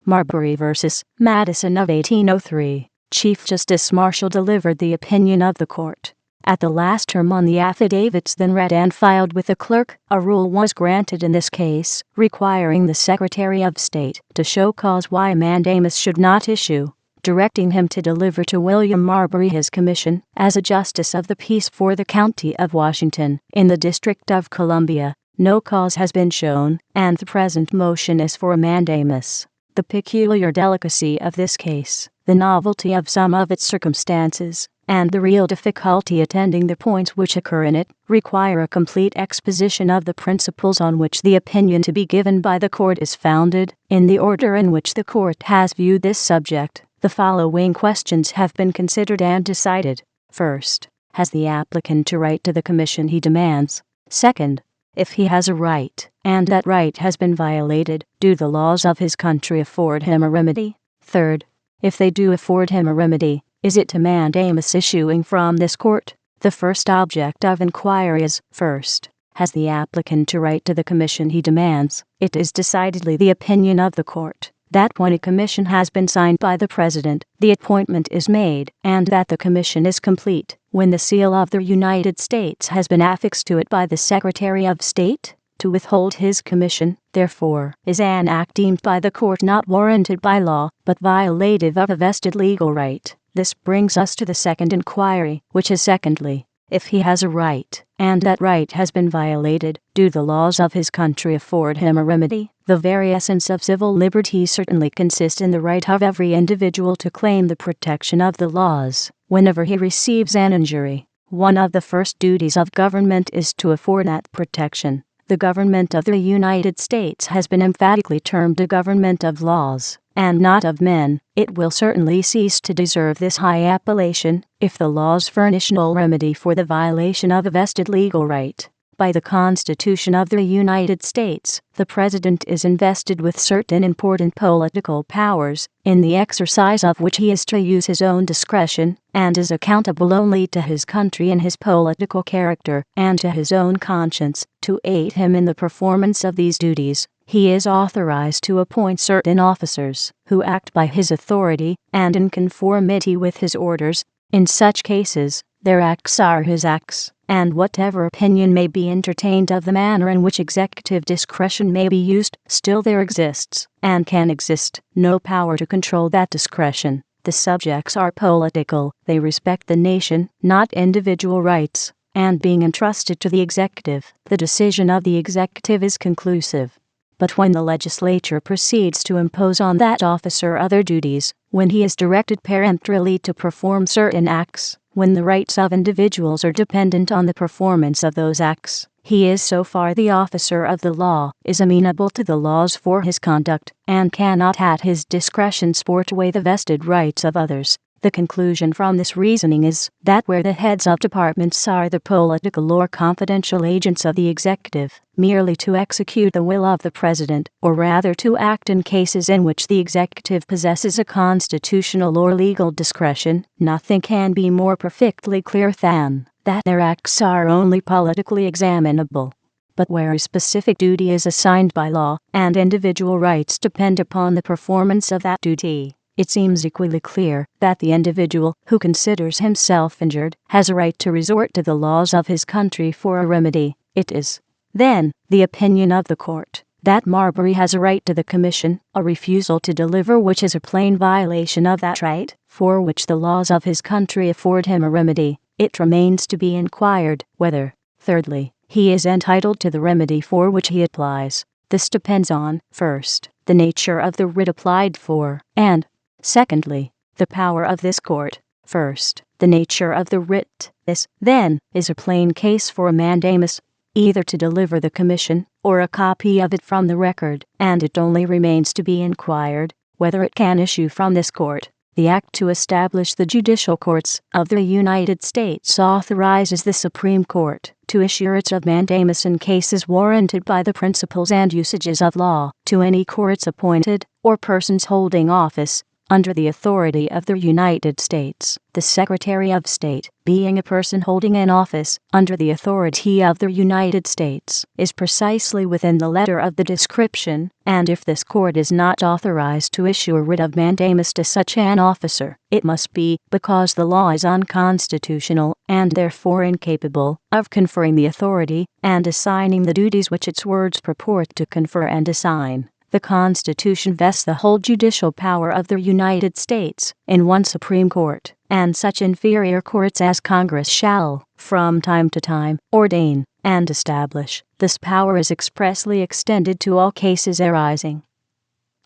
Marbury v. Madison of 1803, Chief Justice Marshall delivered the opinion of the court. At the last term on the affidavits then read and filed with the clerk, a rule was granted in this case, requiring the Secretary of State to show cause why mandamus should not issue, directing him to deliver to William Marbury his commission as a Justice of the Peace for the County of Washington, in the District of Columbia. No cause has been shown, and the present motion is for a mandamus. The peculiar delicacy of this case, the novelty of some of its circumstances, and the real difficulty attending the points which occur in it, require a complete exposition of the principles on which the opinion to be given by the court is founded. In the order in which the court has viewed this subject, the following questions have been considered and decided. First, has the applicant a right to the commission he demands? Second, if he has a right, and that right has been violated, do the laws of his country afford him a remedy? Third, if they do afford him a remedy, is it a mandamus issuing from this court? The first object of inquiry is, first, has the applicant a right to the commission he demands? It is decidedly the opinion of the court that when a commission has been signed by the President, the appointment is made, and that the commission is complete when the seal of the United States has been affixed to it by the Secretary of State. To withhold his commission, therefore, is an act deemed by the court not warranted by law, but violative of a vested legal right. This brings us to the second inquiry, which is secondly, if he has a right, and that right has been violated, do the laws of his country afford him a remedy? The very essence of civil liberty certainly consists in the right of every individual to claim the protection of the laws whenever he receives an injury. One of the first duties of government is to afford that protection. The government of the United States has been emphatically termed a government of laws, and not of men. It will certainly cease to deserve this high appellation if the laws furnish no remedy for the violation of a vested legal right. By the Constitution of the United States, the President is invested with certain important political powers, in the exercise of which he is to use his own discretion, and is accountable only to his country in his political character, and to his own conscience. To aid him in the performance of these duties, he is authorized to appoint certain officers, who act by his authority, and in conformity with his orders. In such cases, their acts are his acts, and whatever opinion may be entertained of the manner in which executive discretion may be used, still there exists, and can exist, no power to control that discretion. The subjects are political, they respect the nation, not individual rights, and being entrusted to the executive, the decision of the executive is conclusive. But when the legislature proceeds to impose on that officer other duties, when he is directed peremptorily to perform certain acts, when the rights of individuals are dependent on the performance of those acts, he is so far the officer of the law, is amenable to the laws for his conduct, and cannot at his discretion sport away the vested rights of others. The conclusion from this reasoning is that where the heads of departments are the political or confidential agents of the executive, merely to execute the will of the President, or rather to act in cases in which the executive possesses a constitutional or legal discretion, nothing can be more perfectly clear than that their acts are only politically examinable. But where a specific duty is assigned by law, and individual rights depend upon the performance of that duty, it seems equally clear that the individual who considers himself injured has a right to resort to the laws of his country for a remedy. It is, then, the opinion of the court that Marbury has a right to the commission, a refusal to deliver which is a plain violation of that right, for which the laws of his country afford him a remedy. It remains to be inquired whether, thirdly, he is entitled to the remedy for which he applies. This depends on, first, the nature of the writ applied for, and, secondly, the power of this court. First, the nature of the writ. This, then, is a plain case for a mandamus, either to deliver the commission, or a copy of it from the record, and it only remains to be inquired whether it can issue from this court. The Act to establish the judicial courts of the United States authorizes the Supreme Court to issue writs of mandamus in cases warranted by the principles and usages of law to any courts appointed, or persons holding office, under the authority of the United States. The Secretary of State, being a person holding an office under the authority of the United States, is precisely within the letter of the description, and if this court is not authorized to issue a writ of mandamus to such an officer, it must be because the law is unconstitutional and therefore incapable of conferring the authority and assigning the duties which its words purport to confer and assign. The Constitution vests the whole judicial power of the United States in one Supreme Court, and such inferior courts as Congress shall, from time to time, ordain and establish. This power is expressly extended to all cases arising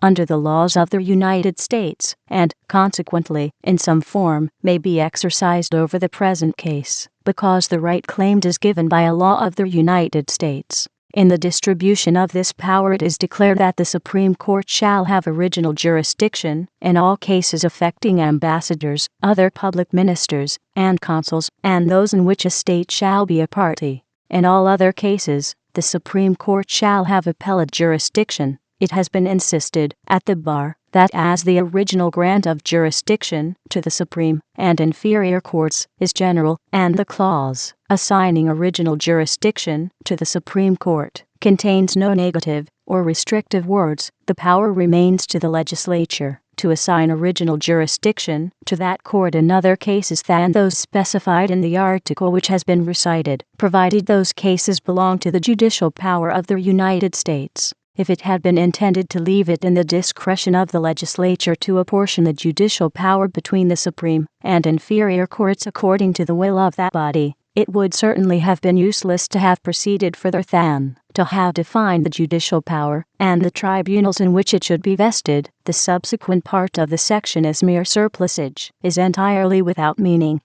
under the laws of the United States, and, consequently, in some form, may be exercised over the present case, because the right claimed is given by a law of the United States. In the distribution of this power it is declared that the Supreme Court shall have original jurisdiction in all cases affecting ambassadors, other public ministers, and consuls, and those in which a state shall be a party. In all other cases, the Supreme Court shall have appellate jurisdiction. It has been insisted at the bar that as the original grant of jurisdiction to the Supreme and inferior courts is general, and the clause assigning original jurisdiction to the Supreme Court contains no negative or restrictive words, the power remains to the legislature to assign original jurisdiction to that court in other cases than those specified in the article which has been recited, provided those cases belong to the judicial power of the United States. If it had been intended to leave it in the discretion of the legislature to apportion the judicial power between the Supreme and inferior courts according to the will of that body, it would certainly have been useless to have proceeded further than to have defined the judicial power and the tribunals in which it should be vested. The subsequent part of the section as mere surplusage is entirely without meaning.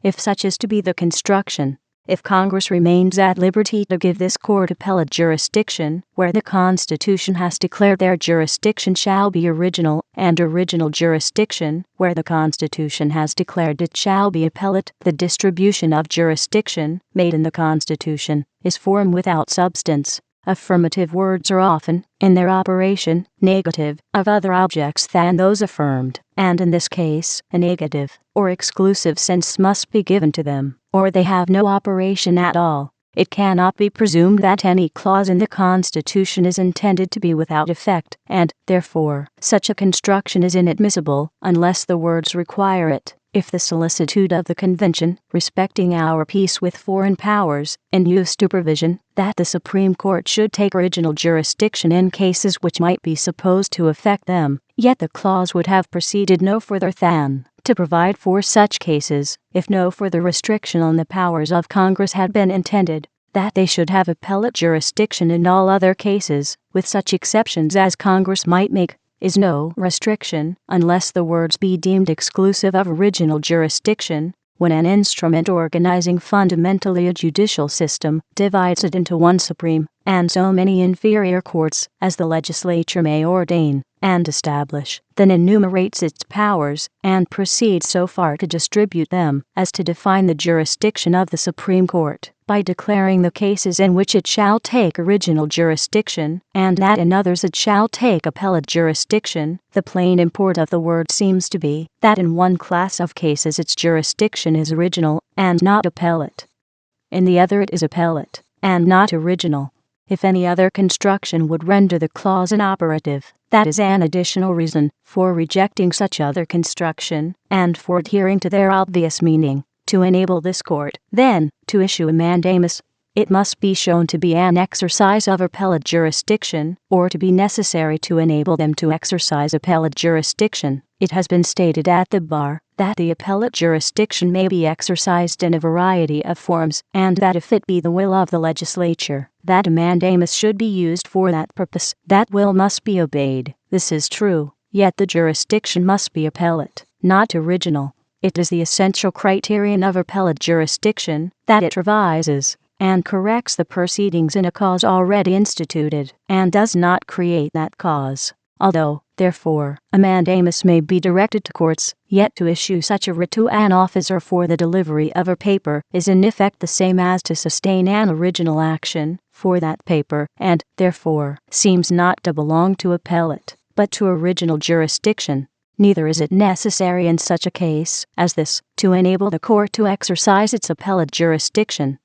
If such is to be the construction, if Congress remains at liberty to give this court appellate jurisdiction where the Constitution has declared their jurisdiction shall be original, and original jurisdiction where the Constitution has declared it shall be appellate, the distribution of jurisdiction made in the Constitution is form without substance. Affirmative words are often, in their operation, negative of other objects than those affirmed, and in this case, a negative or exclusive sense must be given to them, or they have no operation at all. It cannot be presumed that any clause in the Constitution is intended to be without effect, and, therefore, such a construction is inadmissible unless the words require it. If the solicitude of the Convention, respecting our peace with foreign powers, induced to provision that the Supreme Court should take original jurisdiction in cases which might be supposed to affect them, yet the clause would have proceeded no further than to provide for such cases, if no further restriction on the powers of Congress had been intended, that they should have appellate jurisdiction in all other cases, with such exceptions as Congress might make, is no restriction, unless the words be deemed exclusive of original jurisdiction, when an instrument organizing fundamentally a judicial system divides it into one supreme and so many inferior courts as the legislature may ordain and establish, then enumerates its powers and proceeds so far to distribute them as to define the jurisdiction of the Supreme Court by declaring the cases in which it shall take original jurisdiction and that in others it shall take appellate jurisdiction. The plain import of the word seems to be that in one class of cases its jurisdiction is original and not appellate. In the other it is appellate and not original. If any other construction would render the clause inoperative, that is an additional reason for rejecting such other construction, and for adhering to their obvious meaning. To enable this court, then, to issue a mandamus, it must be shown to be an exercise of appellate jurisdiction, or to be necessary to enable them to exercise appellate jurisdiction. It has been stated at the bar that the appellate jurisdiction may be exercised in a variety of forms, and that if it be the will of the legislature that a mandamus should be used for that purpose, that will must be obeyed. This is true, yet the jurisdiction must be appellate, not original. It is the essential criterion of appellate jurisdiction that it revises and corrects the proceedings in a cause already instituted, and does not create that cause. Although, therefore, a mandamus may be directed to courts, yet to issue such a writ to an officer for the delivery of a paper is in effect the same as to sustain an original action for that paper, and, therefore, seems not to belong to appellate, but to original jurisdiction. Neither is it necessary in such a case as this to enable the court to exercise its appellate jurisdiction.